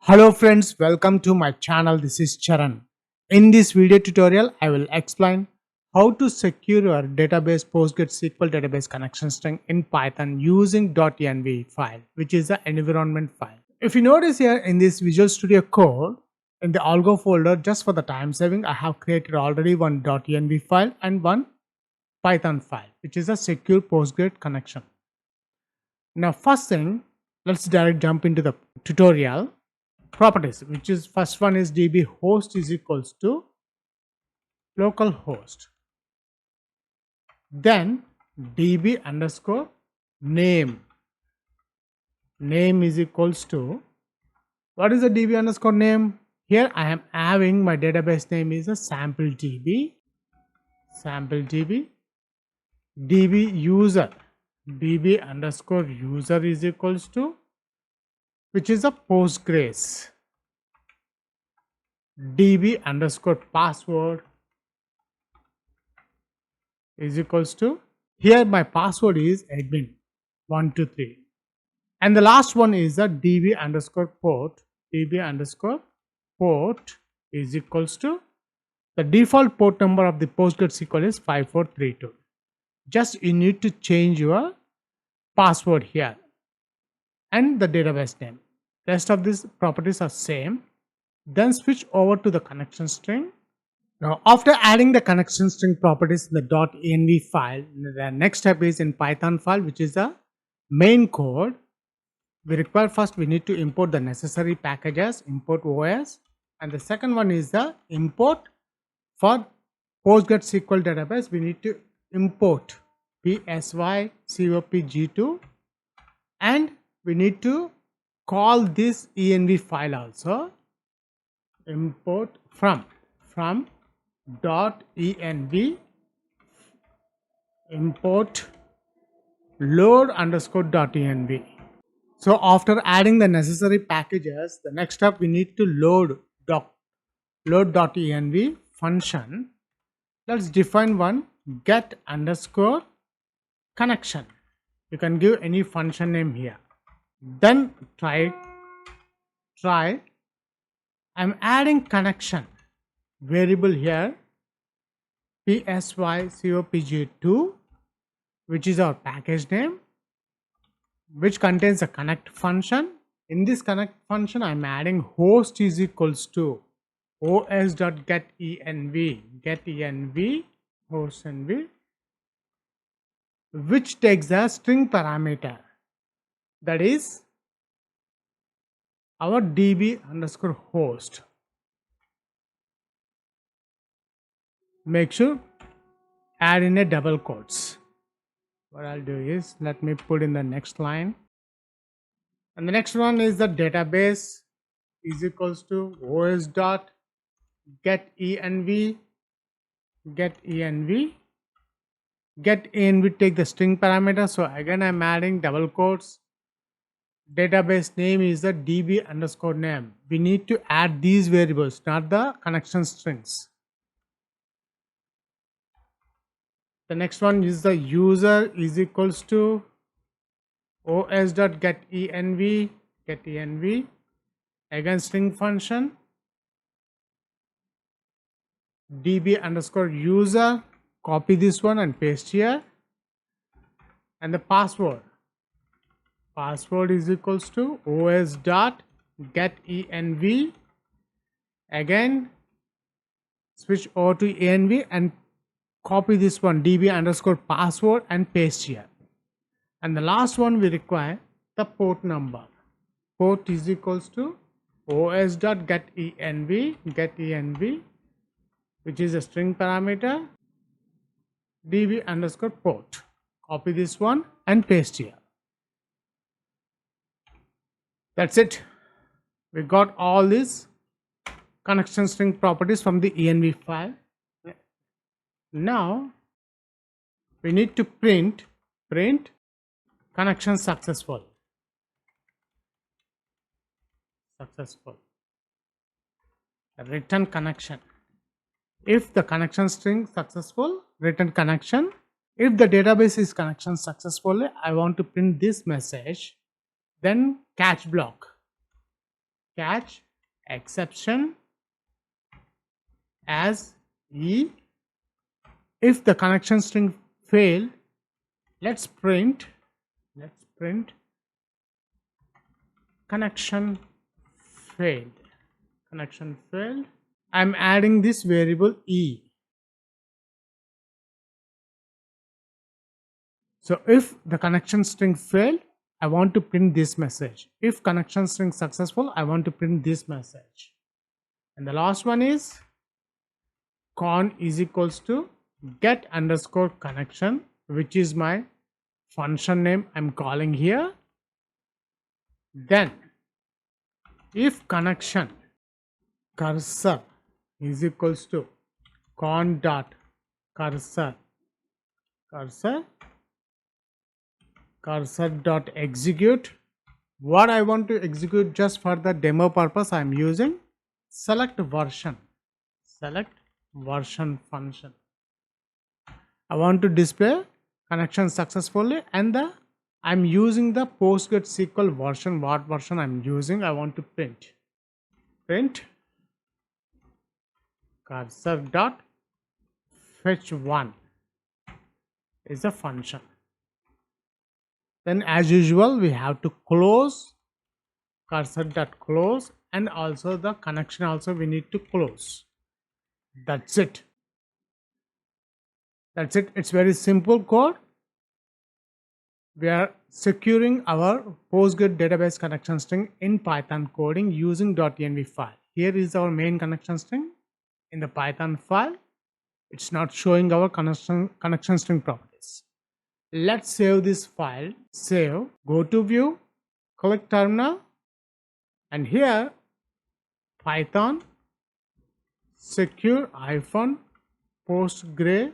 Hello friends, welcome to my channel. This is Charan. In this video tutorial, I will explain how to secure your database PostgreSQL database connection string in Python using .env file, which is the environment file. If you notice here in this Visual Studio Code, in the algo folder, just for the time saving, I have created already one .env file and one Python file, which is a secure Postgres connection. Now, first thing, let's direct jump into the tutorial. Properties, which is first one is db host is equals to localhost, then db underscore name is equals to, what is the db underscore name? Here I am having my database name is a sample db db user, db underscore user is equals to, which is a Postgres, db underscore password is equals to, here my password is admin123, and the last one is the db underscore port is equals to, the default port number of the PostgreSQL is 5432. Just you need to change your password here and the database name. Rest of these properties are same. Then switch over to the connection string. Now, after adding the connection string properties in the .env file, the next step is in Python file, which is the main code. We require first we need to import the necessary packages, import OS, and the second one is the import for PostgreSQL database. We need to import python-dotenv, and we need to call this env file also, import from .env, import load underscore .env. So after adding the necessary packages, the next step we need to load .env function. Let's define one, get underscore connection. You can give any function name here. Then try I'm adding connection variable here, pycopg2, which is our package name, which contains a connect function. In this connect function, I'm adding host is equals to os.getenv, host env, which takes a string parameter, that is our db underscore host. Make sure add in a double quotes. What I'll do is, let me put in the next line, and the next one is the database is equals to os.getenv, getenv take the string parameter, so again I'm adding double quotes. Database name is the db underscore name. We need to add these variables, not the connection strings. The next one is the user is equals to os.getenv, again string function, db underscore user, copy this one and paste here, and the password is equals to os.getenv, again switch over to env and copy this one, db underscore password, and paste here. And the last one we require the port number. Port is equals to os.getenv, which is a string parameter, db underscore port. Copy this one and paste here. That's it. We got all these connection string properties from the env file. Now we need to print connection successful, return connection. If the connection string successful, return connection. If the database is connection successfully, I want to print this message, then catch block. catch exception as E. If the connection string failed, let's print connection failed. Connection failed. I'm adding this variable E. So if the connection string failed, I want to print this message. If connection string successful, I want to print this message. And the last one is con is equals to get underscore connection, which is my function name I'm calling here. Then if connection cursor is equals to con dot cursor dot execute, what I want to execute just for the demo purpose, I'm using select version function. I want to display connection successfully, and I'm using the PostgreSQL version. What version I'm using, I want to print cursor dot fetch 1 is a function. Then as usual, we have to close cursor dot close, and also the connection also we need to close. That's it. It's very simple code. We are securing our Postgres database connection string in Python coding using .env file. Here is our main connection string. In the Python file, it's not showing our connection string properties. Let's save this file. Save, go to view, click terminal, and here python secure postgre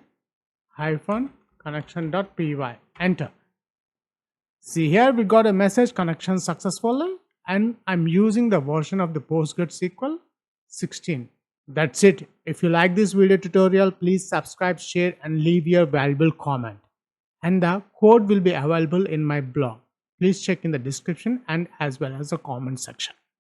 connection.py. Enter. See, here we got a message connection successfully, and I'm using the version of the PostgreSQL 16. That's it. If you like this video tutorial, please subscribe, share, and leave your valuable comment. And the code will be available in my blog. Please check in the description and as well as the comment section.